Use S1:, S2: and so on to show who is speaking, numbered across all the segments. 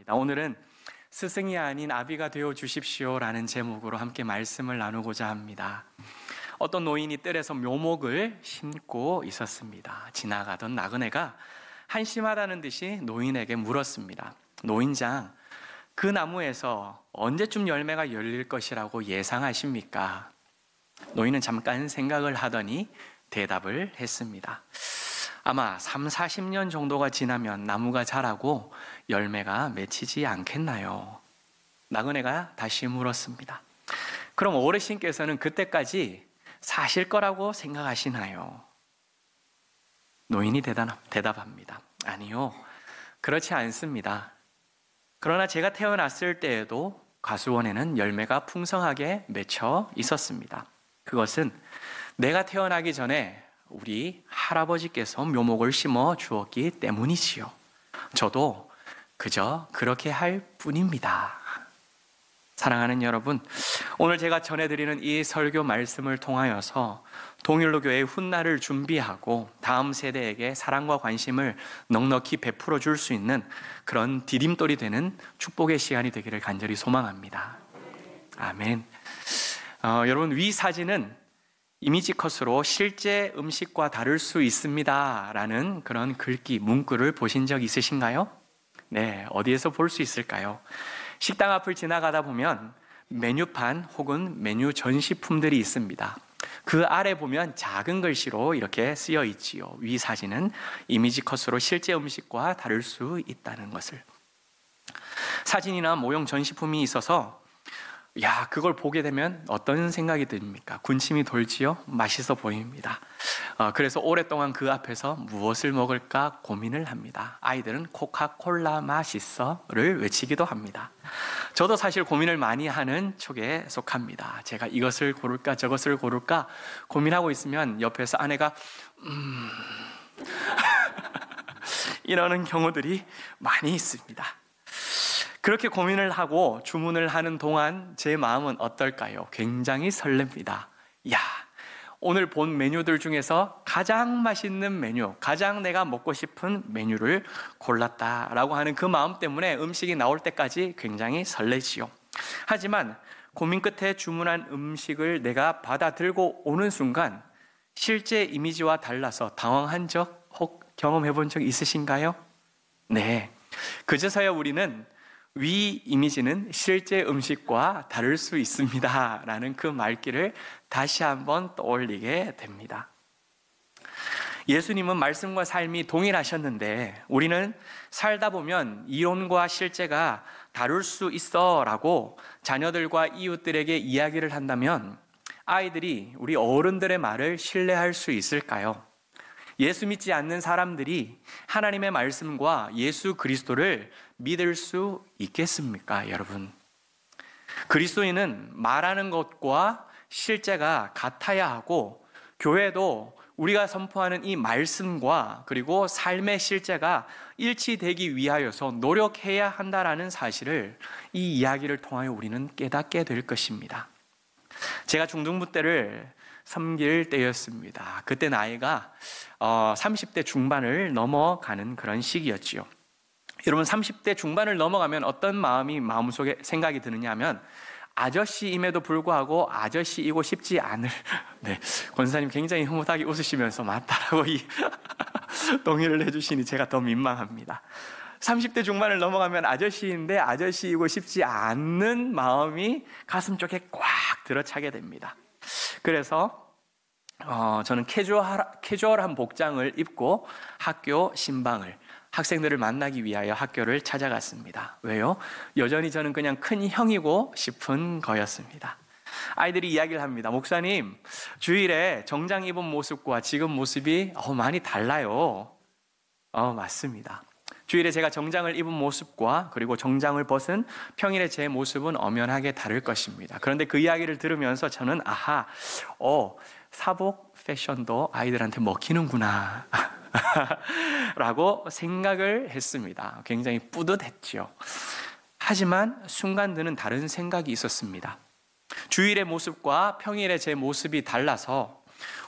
S1: 반갑습니다. 오늘은 스승이 아닌 아비가 되어 주십시오라는 제목으로 함께 말씀을 나누고자 합니다. 어떤 노인이 뜰에서 묘목을 심고 있었습니다. 지나가던 나그네가 한심하다는 듯이 노인에게 물었습니다. 노인장, 그 나무에서 언제쯤 열매가 열릴 것이라고 예상하십니까? 노인은 잠깐 생각을 하더니 대답을 했습니다. 아마 30-40년 정도가 지나면 나무가 자라고 열매가 맺히지 않겠나요? 나그네가 다시 물었습니다. 그럼 어르신께서는 그때까지 사실 거라고 생각하시나요? 노인이 대답합니다. 아니요, 그렇지 않습니다. 그러나 제가 태어났을 때에도 과수원에는 열매가 풍성하게 맺혀 있었습니다. 그것은 내가 태어나기 전에 우리 할아버지께서 묘목을 심어 주었기 때문이지요. 저도 그저 그렇게 할 뿐입니다. 사랑하는 여러분, 오늘 제가 전해드리는 이 설교 말씀을 통하여서 동일로교회의 훗날을 준비하고 다음 세대에게 사랑과 관심을 넉넉히 베풀어 줄 수 있는 그런 디딤돌이 되는 축복의 시간이 되기를 간절히 소망합니다. 아멘. 여러분, 위 사진은 이미지 컷으로 실제 음식과 다를 수 있습니다 라는 그런 글귀, 문구를 보신 적 있으신가요? 네, 어디에서 볼 수 있을까요? 식당 앞을 지나가다 보면 메뉴판 혹은 메뉴 전시품들이 있습니다. 그 아래 보면 작은 글씨로 이렇게 쓰여 있지요. 위 사진은 이미지 컷으로 실제 음식과 다를 수 있다는 것을. 사진이나 모형 전시품이 있어서 그걸 보게 되면 어떤 생각이 듭니까? 군침이 돌지요? 맛있어 보입니다. 그래서 오랫동안 그 앞에서 무엇을 먹을까 고민을 합니다. 아이들은 코카콜라 맛있어를 외치기도 합니다. 저도 사실 고민을 많이 하는 쪽에 속합니다. 제가 이것을 고를까 저것을 고를까 고민하고 있으면 옆에서 아내가 이러는 경우들이 많이 있습니다. 그렇게 고민을 하고 주문을 하는 동안 제 마음은 어떨까요? 굉장히 설렙니다. 오늘 본 메뉴들 중에서 가장 맛있는 메뉴, 가장 내가 먹고 싶은 메뉴를 골랐다라고 하는 그 마음 때문에 음식이 나올 때까지 굉장히 설레지요. 하지만 고민 끝에 주문한 음식을 내가 받아 들고 오는 순간 실제 이미지와 달라서 당황한 적 혹 경험해 본 적 있으신가요? 네, 그제서야 우리는 위 이미지는 실제 음식과 다를 수 있습니다 라는 그 말귀를 다시 한번 떠올리게 됩니다. 예수님은 말씀과 삶이 동일하셨는데 우리는 살다 보면 이론과 실제가 다를 수 있어 라고 자녀들과 이웃들에게 이야기를 한다면 아이들이 우리 어른들의 말을 신뢰할 수 있을까요? 예수 믿지 않는 사람들이 하나님의 말씀과 예수 그리스도를 믿을 수 있겠습니까, 여러분? 그리스도인은 말하는 것과 실제가 같아야 하고 교회도 우리가 선포하는 이 말씀과 그리고 삶의 실제가 일치되기 위하여서 노력해야 한다라는 사실을 이 이야기를 통하여 우리는 깨닫게 될 것입니다. 제가 중등부 때를 섬길 때였습니다. 그때 나이가 30대 중반을 넘어가는 그런 시기였지요. 여러분, 30대 중반을 넘어가면 어떤 마음속에 생각이 드느냐 하면 아저씨임에도 불구하고 아저씨이고 싶지 않을 권사님 굉장히 흐뭇하게 웃으시면서 맞다라고 동의를 해주시니 제가 더 민망합니다. 30대 중반을 넘어가면 아저씨인데 아저씨이고 싶지 않는 마음이 가슴 쪽에 꽉 들어차게 됩니다. 그래서 저는 캐주얼한 복장을 입고 학교 신방을 학생들을 만나기 위하여 학교를 찾아갔습니다. 왜요? 여전히 저는 그냥 큰 형이고 싶은 거였습니다. 아이들이 이야기를 합니다. 목사님, 주일에 정장 입은 모습과 지금 모습이 많이 달라요. 맞습니다. 주일에 제가 정장을 입은 모습과 그리고 정장을 벗은 평일에 제 모습은 엄연하게 다를 것입니다. 그런데 그 이야기를 들으면서 저는 사복 패션도 아이들한테 먹히는구나 라고 생각을 했습니다. 굉장히 뿌듯했죠. 하지만 순간 드는 다른 생각이 있었습니다. 주일의 모습과 평일의 제 모습이 달라서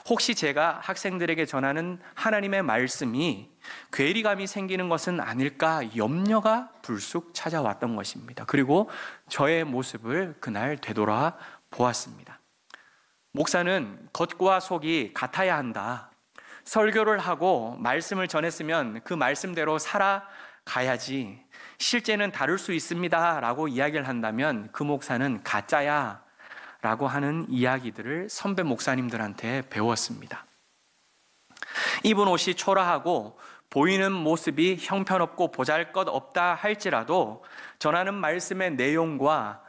S1: 혹시 제가 학생들에게 전하는 하나님의 말씀이 괴리감이 생기는 것은 아닐까 염려가 불쑥 찾아왔던 것입니다. 그리고 저의 모습을 그날 되돌아 보았습니다. 목사는 겉과 속이 같아야 한다. 설교를 하고 말씀을 전했으면 그 말씀대로 살아가야지. 실제는 다를 수 있습니다 라고 이야기를 한다면 그 목사는 가짜야 라고 하는 이야기들을 선배 목사님들한테 배웠습니다. 입은 옷이 초라하고 보이는 모습이 형편없고 보잘것없다 할지라도 전하는 말씀의 내용과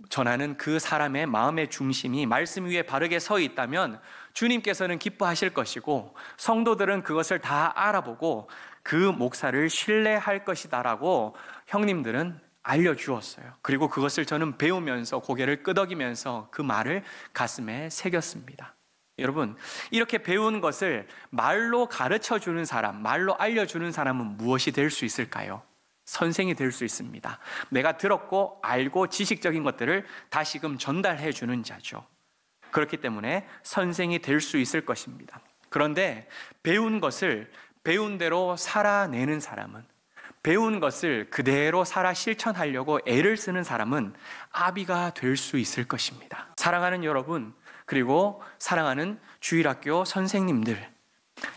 S1: 전하는 그 사람의 마음의 중심이 말씀 위에 바르게 서 있다면 주님께서는 기뻐하실 것이고 성도들은 그것을 다 알아보고 그 목사를 신뢰할 것이다라고 형님들은 알려주었어요. 그리고 그것을 저는 배우면서 고개를 끄덕이면서 그 말을 가슴에 새겼습니다. 여러분, 이렇게 배운 것을 말로 가르쳐주는 사람, 말로 알려주는 사람은 무엇이 될 수 있을까요? 선생이 될 수 있습니다. 내가 들었고 알고 지식적인 것들을 다시금 전달해 주는 자죠. 그렇기 때문에 선생이 될 수 있을 것입니다. 그런데 배운 것을 배운 대로 살아내는 사람은, 배운 것을 그대로 살아 실천하려고 애를 쓰는 사람은 아비가 될 수 있을 것입니다. 사랑하는 여러분, 그리고 사랑하는 주일학교 선생님들,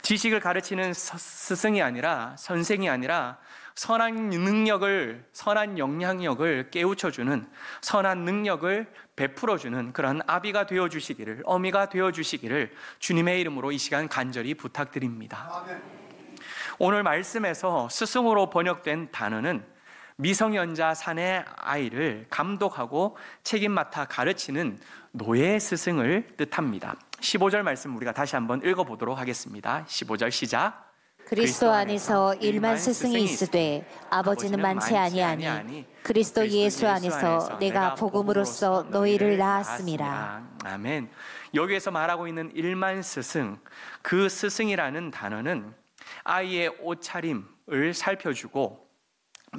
S1: 지식을 가르치는 스승이 아니라 선생이 아니라 선한 능력을, 선한 영향력을 깨우쳐주는, 선한 능력을 베풀어주는 그런 아비가 되어주시기를, 어미가 되어주시기를 주님의 이름으로 이 시간 간절히 부탁드립니다. 아멘. 오늘 말씀에서 스승으로 번역된 단어는 미성년자 사내 아이를 감독하고 책임 맡아 가르치는 노예 스승을 뜻합니다. 15절 말씀 우리가 다시 한번 읽어보도록 하겠습니다. 15절 시작.
S2: 그리스도 안에서 일만 스승이 있으되 아버지는 많지 아니하니 그리스도 예수 안에서 내가 복음으로써 너희를 낳았음이라.
S1: 아멘. 여기에서 말하고 있는 일만 스승, 그 스승이라는 단어는 아이의 옷차림을 살펴주고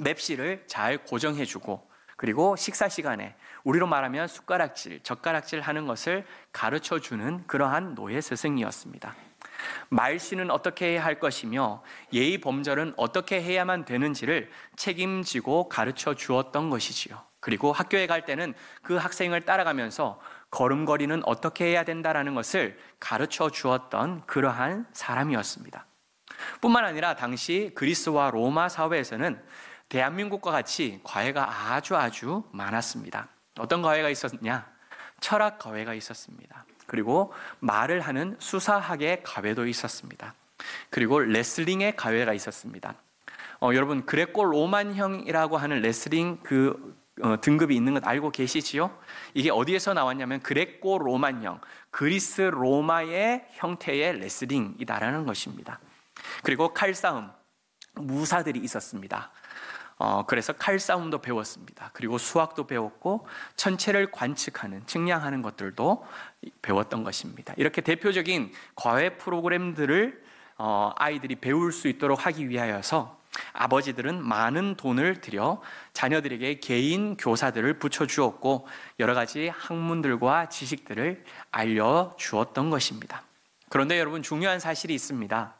S1: 맵시를 잘 고정해주고 그리고 식사 시간에 우리로 말하면 숟가락질, 젓가락질 하는 것을 가르쳐주는 그러한 노예 스승이었습니다. 말씨는 어떻게 해야 할 것이며 예의 범절은 어떻게 해야만 되는지를 책임지고 가르쳐 주었던 것이지요. 그리고 학교에 갈 때는 그 학생을 따라가면서 걸음걸이는 어떻게 해야 된다라는 것을 가르쳐 주었던 그러한 사람이었습니다. 뿐만 아니라 당시 그리스와 로마 사회에서는 대한민국과 같이 과외가 아주 많았습니다. 어떤 과외가 있었냐? 철학 과외가 있었습니다. 그리고 말을 하는 수사학의 과외도 있었습니다. 그리고 레슬링의 과외가 있었습니다. 여러분 그레코 로만형이라고 하는 레슬링 등급이 있는 것 알고 계시지요? 이게 어디에서 나왔냐면 그레코 로만형, 그리스 로마의 형태의 레슬링이다라는 것입니다. 그리고 칼싸움, 무사들이 있었습니다. 그래서 칼싸움도 배웠습니다. 그리고 수학도 배웠고 천체를 관측하는, 측량하는 것들도 배웠던 것입니다. 이렇게 대표적인 과외 프로그램들을 아이들이 배울 수 있도록 하기 위하여서 아버지들은 많은 돈을 들여 자녀들에게 개인 교사들을 붙여주었고 여러 가지 학문들과 지식들을 알려주었던 것입니다. 그런데 여러분 중요한 사실이 있습니다.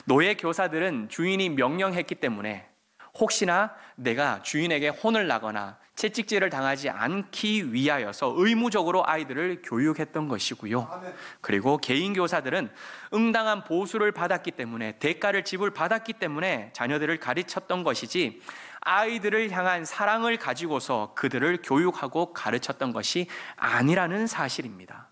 S1: 노예 교사들은 주인이 명령했기 때문에 혹시나 내가 주인에게 혼을 나거나 채찍질을 당하지 않기 위하여서 의무적으로 아이들을 교육했던 것이고요. 그리고 개인 교사들은 응당한 보수를 받았기 때문에, 대가를 지불받았기 때문에 자녀들을 가르쳤던 것이지 아이들을 향한 사랑을 가지고서 그들을 교육하고 가르쳤던 것이 아니라는 사실입니다.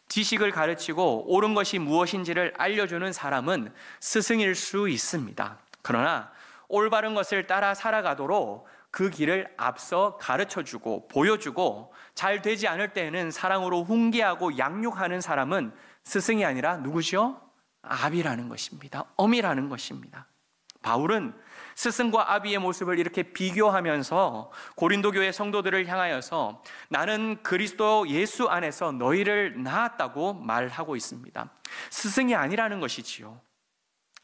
S1: 지식을 가르치고 옳은 것이 무엇인지를 알려주는 사람은 스승일 수 있습니다. 그러나 올바른 것을 따라 살아가도록 그 길을 앞서 가르쳐주고 보여주고 잘 되지 않을 때에는 사랑으로 훈계하고 양육하는 사람은 스승이 아니라 누구죠? 아비라는 것입니다. 어미라는 것입니다. 바울은 스승과 아비의 모습을 이렇게 비교하면서 고린도 교회 성도들을 향하여서 나는 그리스도 예수 안에서 너희를 낳았다고 말하고 있습니다. 스승이 아니라는 것이지요.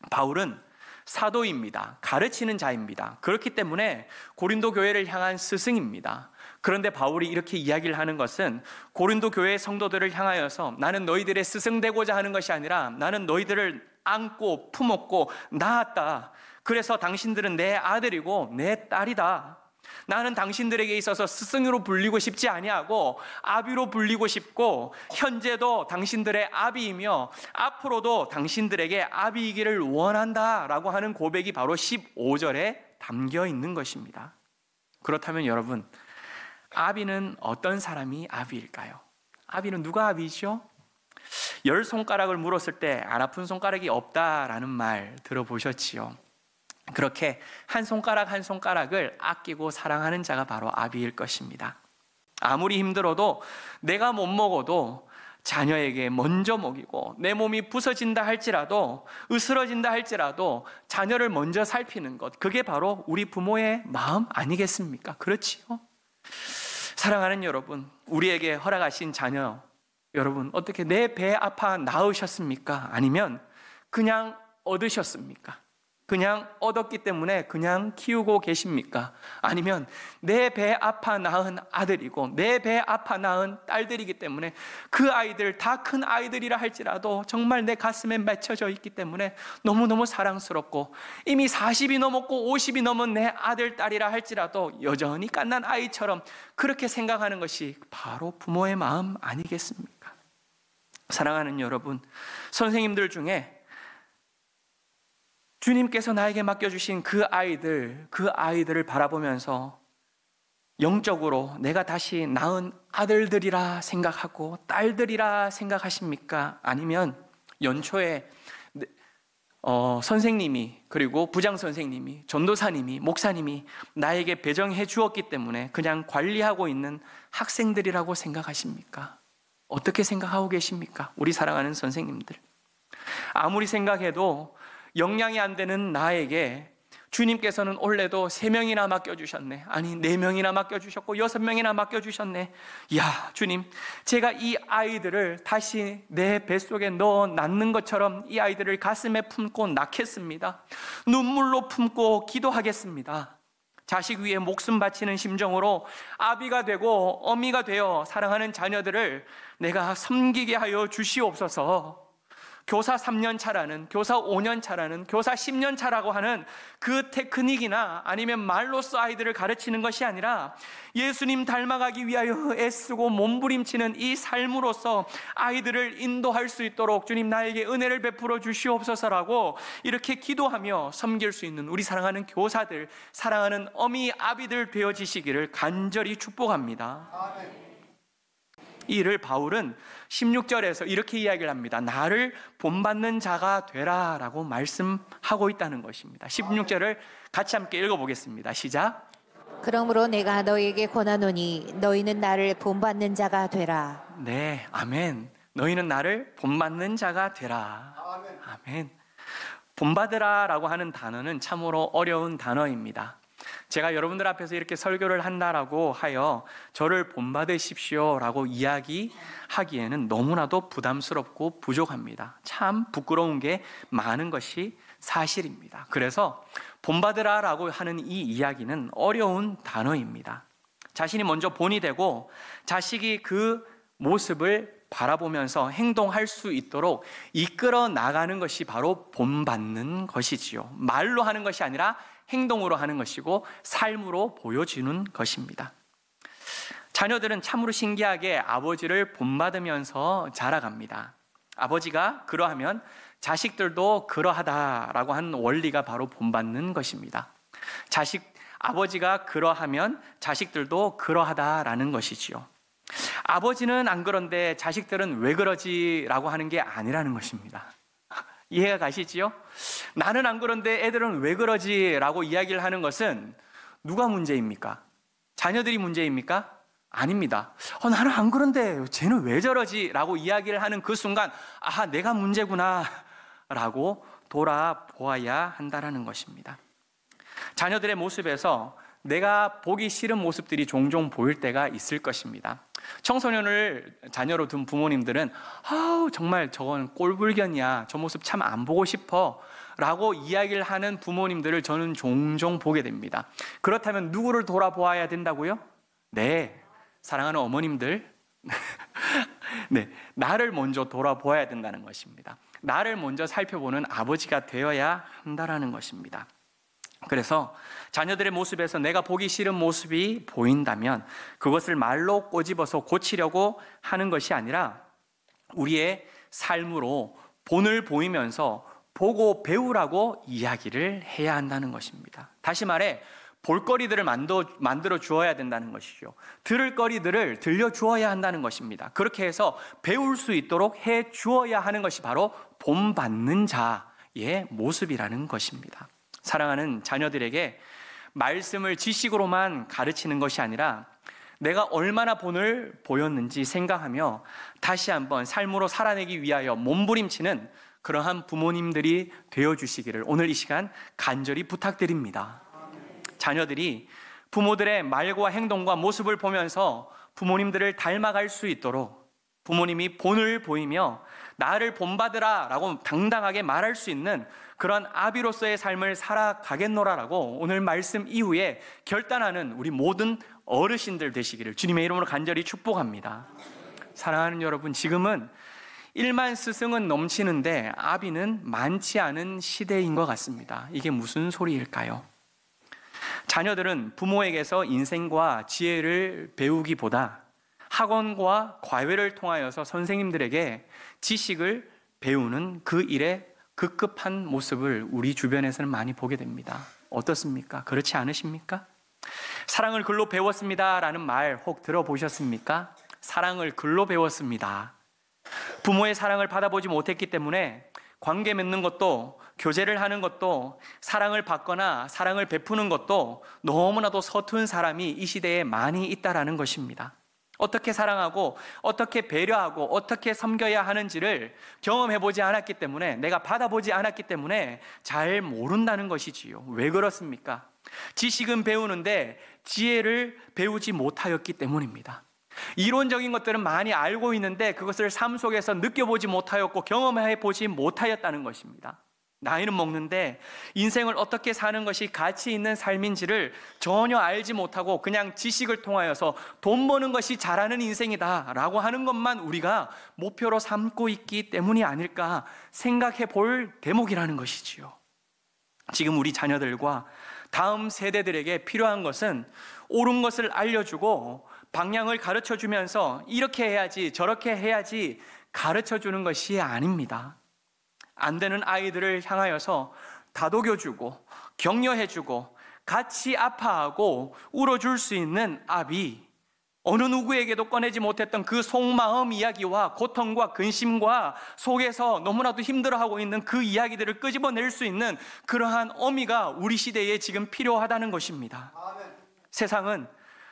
S1: 바울은 사도입니다. 가르치는 자입니다. 그렇기 때문에 고린도 교회를 향한 스승입니다. 그런데 바울이 이렇게 이야기를 하는 것은 고린도 교회의 성도들을 향하여서 나는 너희들의 스승되고자 하는 것이 아니라 나는 너희들을 안고 품었고 낳았다. 그래서 당신들은 내 아들이고 내 딸이다. 나는 당신들에게 있어서 스승으로 불리고 싶지 아니하고 아비로 불리고 싶고 현재도 당신들의 아비이며 앞으로도 당신들에게 아비이기를 원한다라고 하는 고백이 바로 15절에 담겨 있는 것입니다. 그렇다면 여러분, 아비는 어떤 사람이 아비일까요? 아비는 누가 아비죠? 10손가락을 물었을 때 안 아픈 손가락이 없다라는 말 들어보셨지요? 그렇게 한 손가락 한 손가락을 아끼고 사랑하는 자가 바로 아비일 것입니다. 아무리 힘들어도 내가 못 먹어도 자녀에게 먼저 먹이고 내 몸이 부서진다 할지라도 으스러진다 할지라도 자녀를 먼저 살피는 것, 그게 바로 우리 부모의 마음 아니겠습니까? 그렇지요? 사랑하는 여러분, 우리에게 허락하신 자녀 여러분 어떻게 내 배 아파 낳으셨습니까? 아니면 그냥 얻으셨습니까? 그냥 얻었기 때문에 그냥 키우고 계십니까? 아니면 내 배 아파 낳은 아들이고 내 배 아파 낳은 딸들이기 때문에 그 아이들 다 큰 아이들이라 할지라도 정말 내 가슴에 맺혀져 있기 때문에 너무너무 사랑스럽고 이미 40이 넘었고 50이 넘은 내 아들, 딸이라 할지라도 여전히 갓난 아이처럼 그렇게 생각하는 것이 바로 부모의 마음 아니겠습니까? 사랑하는 여러분, 선생님들 중에 주님께서 나에게 맡겨주신 그 아이들을 바라보면서 영적으로 내가 다시 낳은 아들들이라 생각하고 딸들이라 생각하십니까? 아니면 연초에 선생님이 그리고 부장 선생님이 전도사님이 목사님이 나에게 배정해 주었기 때문에 그냥 관리하고 있는 학생들이라고 생각하십니까? 어떻게 생각하고 계십니까? 우리 사랑하는 선생님들, 아무리 생각해도 영양이 안 되는 나에게 주님께서는 올해도 3명이나 맡겨주셨네. 아니 4명이나 맡겨주셨고 6명이나 맡겨주셨네. 야 주님, 제가 이 아이들을 다시 내 뱃속에 넣어 낳는 것처럼 이 아이들을 가슴에 품고 낳겠습니다. 눈물로 품고 기도하겠습니다. 자식 위에 목숨 바치는 심정으로 아비가 되고 어미가 되어 사랑하는 자녀들을 내가 섬기게 하여 주시옵소서. 교사 3년 차라는, 교사 5년 차라는, 교사 10년 차라고 하는 그 테크닉이나 아니면 말로써 아이들을 가르치는 것이 아니라 예수님 닮아가기 위하여 애쓰고 몸부림치는 이 삶으로서 아이들을 인도할 수 있도록 주님 나에게 은혜를 베풀어 주시옵소서라고 이렇게 기도하며 섬길 수 있는 우리 사랑하는 교사들, 사랑하는 어미 아비들 되어지시기를 간절히 축복합니다. 아멘. 이 일을 바울은 16절에서 이렇게 이야기를 합니다. 나를 본받는 자가 되라 라고 말씀하고 있다는 것입니다. 16절을 같이 함께 읽어보겠습니다. 시작.
S2: 그러므로 내가 너희에게 권하노니 너희는 나를 본받는 자가 되라.
S1: 네, 아멘. 너희는 나를 본받는 자가 되라. 아멘. 본받으라 라고 하는 단어는 참으로 어려운 단어입니다. 제가 여러분들 앞에서 이렇게 설교를 한다라고 하여 저를 본받으십시오 라고 이야기하기에는 너무나도 부담스럽고 부족합니다. 참 부끄러운 게 많은 것이 사실입니다. 그래서 본받으라 라고 하는 이 이야기는 어려운 단어입니다. 자신이 먼저 본이 되고 자식이 그 모습을 바라보면서 행동할 수 있도록 이끌어 나가는 것이 바로 본받는 것이지요. 말로 하는 것이 아니라 행동으로 하는 것이고 삶으로 보여주는 것입니다. 자녀들은 참으로 신기하게 아버지를 본받으면서 자라갑니다. 아버지가 그러하면 자식들도 그러하다라고 하는 원리가 바로 본받는 것입니다. 아버지가 그러하면 자식들도 그러하다라는 것이지요. 아버지는 안 그런데 자식들은 왜 그러지라고 하는 게 아니라는 것입니다. 이해가 가시지요? 나는 안 그런데 애들은 왜 그러지라고 이야기를 하는 것은 누가 문제입니까? 자녀들이 문제입니까? 아닙니다. 나는 안 그런데 쟤는 왜 저러지라고 이야기를 하는 그 순간 아하, 내가 문제구나 라고 돌아보아야 한다는 것입니다. 자녀들의 모습에서 내가 보기 싫은 모습들이 종종 보일 때가 있을 것입니다. 청소년을 자녀로 둔 부모님들은 정말 저건 꼴불견이야, 저 모습 참 안 보고 싶어 라고 이야기를 하는 부모님들을 저는 종종 보게 됩니다. 그렇다면 누구를 돌아보아야 된다고요? 네, 사랑하는 어머님들, 네, 나를 먼저 돌아보아야 된다는 것입니다. 나를 먼저 살펴보는 아버지가 되어야 한다는 것입니다. 그래서 자녀들의 모습에서 내가 보기 싫은 모습이 보인다면 그것을 말로 꼬집어서 고치려고 하는 것이 아니라 우리의 삶으로 본을 보이면서 보고 배우라고 이야기를 해야 한다는 것입니다. 다시 말해 볼거리들을 만들어 주어야 된다는 것이죠. 들을 거리들을 들려주어야 한다는 것입니다. 그렇게 해서 배울 수 있도록 해 주어야 하는 것이 바로 본받는 자의 모습이라는 것입니다. 사랑하는 자녀들에게 말씀을 지식으로만 가르치는 것이 아니라 내가 얼마나 본을 보였는지 생각하며 다시 한번 삶으로 살아내기 위하여 몸부림치는 그러한 부모님들이 되어주시기를 오늘 이 시간 간절히 부탁드립니다. 자녀들이 부모들의 말과 행동과 모습을 보면서 부모님들을 닮아갈 수 있도록 부모님이 본을 보이며 나를 본받으라 라고 당당하게 말할 수 있는 그런 아비로서의 삶을 살아가겠노라라고 오늘 말씀 이후에 결단하는 우리 모든 어르신들 되시기를 주님의 이름으로 간절히 축복합니다. 사랑하는 여러분, 지금은 일만 스승은 넘치는데 아비는 많지 않은 시대인 것 같습니다. 이게 무슨 소리일까요? 자녀들은 부모에게서 인생과 지혜를 배우기보다 학원과 과외를 통하여서 선생님들에게 지식을 배우는 그 일에 급급한 모습을 우리 주변에서는 많이 보게 됩니다. 어떻습니까? 그렇지 않으십니까? 사랑을 글로 배웠습니다 라는 말 혹 들어보셨습니까? 사랑을 글로 배웠습니다. 부모의 사랑을 받아보지 못했기 때문에 관계 맺는 것도 교제를 하는 것도 사랑을 받거나 사랑을 베푸는 것도 너무나도 서툰 사람이 이 시대에 많이 있다라는 것입니다. 어떻게 사랑하고 어떻게 배려하고 어떻게 섬겨야 하는지를 경험해보지 않았기 때문에 내가 받아보지 않았기 때문에 잘 모른다는 것이지요. 왜 그렇습니까? 지식은 배우는데 지혜를 배우지 못하였기 때문입니다. 이론적인 것들은 많이 알고 있는데 그것을 삶 속에서 느껴보지 못하였고 경험해보지 못하였다는 것입니다. 나이는 먹는데 인생을 어떻게 사는 것이 가치 있는 삶인지를 전혀 알지 못하고 그냥 지식을 통하여서 돈 버는 것이 잘하는 인생이다 라고 하는 것만 우리가 목표로 삼고 있기 때문이 아닐까 생각해 볼 대목이라는 것이지요. 지금 우리 자녀들과 다음 세대들에게 필요한 것은 옳은 것을 알려주고 방향을 가르쳐주면서 이렇게 해야지 저렇게 해야지 가르쳐주는 것이 아닙니다. 안 되는 아이들을 향하여서 다독여주고 격려해주고 같이 아파하고 울어줄 수 있는 아비, 어느 누구에게도 꺼내지 못했던 그 속마음 이야기와 고통과 근심과 속에서 너무나도 힘들어하고 있는 그 이야기들을 끄집어낼 수 있는 그러한 어미가 우리 시대에 지금 필요하다는 것입니다. 아멘. 세상은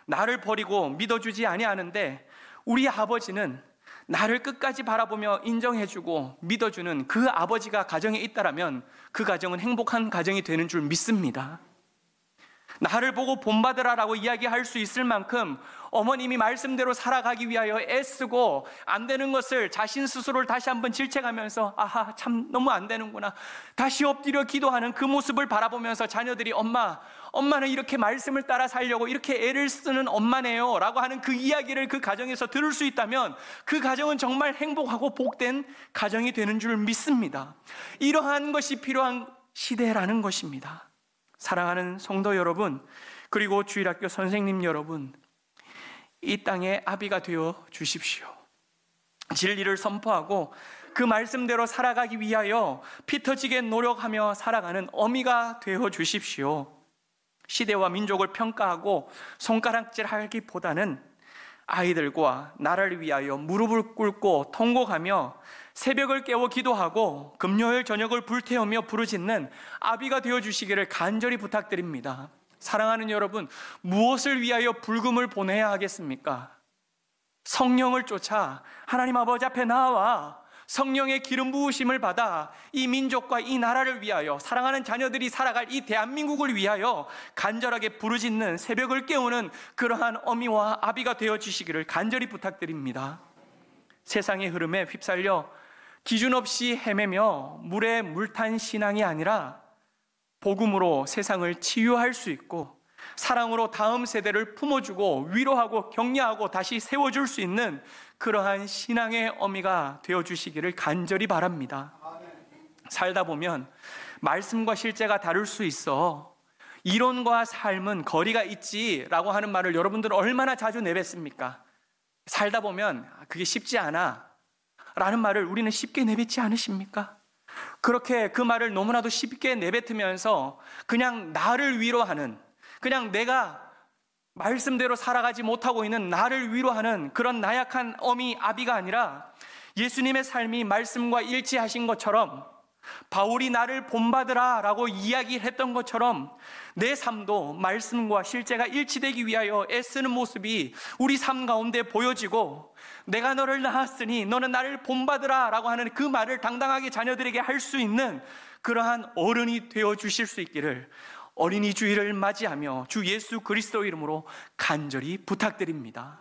S1: 나를 버리고 믿어주지 아니하는데 우리 아버지는 나를 끝까지 바라보며 인정해주고 믿어주는 그 아버지가 가정에 있다라면 그 가정은 행복한 가정이 되는 줄 믿습니다. 나를 보고 본받으라라고 이야기할 수 있을 만큼 어머님이 말씀대로 살아가기 위하여 애쓰고 안 되는 것을 자신 스스로를 다시 한번 질책하면서 아하 참 너무 안 되는구나 다시 엎드려 기도하는 그 모습을 바라보면서 자녀들이 엄마는 이렇게 말씀을 따라 살려고 이렇게 애를 쓰는 엄마네요 라고 하는 그 이야기를 그 가정에서 들을 수 있다면 그 가정은 정말 행복하고 복된 가정이 되는 줄 믿습니다. 이러한 것이 필요한 시대라는 것입니다. 사랑하는 성도 여러분, 그리고 주일학교 선생님 여러분, 이 땅의 아비가 되어 주십시오. 진리를 선포하고 그 말씀대로 살아가기 위하여 피 터지게 노력하며 살아가는 어미가 되어 주십시오. 시대와 민족을 평가하고 손가락질하기보다는 아이들과 나라를 위하여 무릎을 꿇고 통곡하며 새벽을 깨워 기도하고 금요일 저녁을 불태우며 부르짖는 아비가 되어주시기를 간절히 부탁드립니다. 사랑하는 여러분, 무엇을 위하여 불금을 보내야 하겠습니까? 성령을 쫓아 하나님 아버지 앞에 나와 성령의 기름 부으심을 받아 이 민족과 이 나라를 위하여 사랑하는 자녀들이 살아갈 이 대한민국을 위하여 간절하게 부르짖는 새벽을 깨우는 그러한 어미와 아비가 되어주시기를 간절히 부탁드립니다. 세상의 흐름에 휩쓸려 기준 없이 헤매며 물에 물탄 신앙이 아니라 복음으로 세상을 치유할 수 있고 사랑으로 다음 세대를 품어주고 위로하고 격려하고 다시 세워줄 수 있는 그러한 신앙의 어미가 되어주시기를 간절히 바랍니다. 살다 보면 말씀과 실제가 다를 수 있어. 이론과 삶은 거리가 있지라고 하는 말을 여러분들은 얼마나 자주 내뱉습니까? 살다 보면 그게 쉽지 않아 라는 말을 우리는 쉽게 내뱉지 않으십니까? 그렇게 그 말을 너무나도 쉽게 내뱉으면서 그냥 나를 위로하는, 그냥 내가 말씀대로 살아가지 못하고 있는 나를 위로하는 그런 나약한 어미 아비가 아니라 예수님의 삶이 말씀과 일치하신 것처럼, 바울이 나를 본받으라 라고 이야기했던 것처럼 내 삶도 말씀과 실제가 일치되기 위하여 애쓰는 모습이 우리 삶 가운데 보여지고, 내가 너를 낳았으니 너는 나를 본받으라 라고 하는 그 말을 당당하게 자녀들에게 할 수 있는 그러한 어른이 되어 주실 수 있기를 어린이 주일을 맞이하며 주 예수 그리스도 이름으로 간절히 부탁드립니다.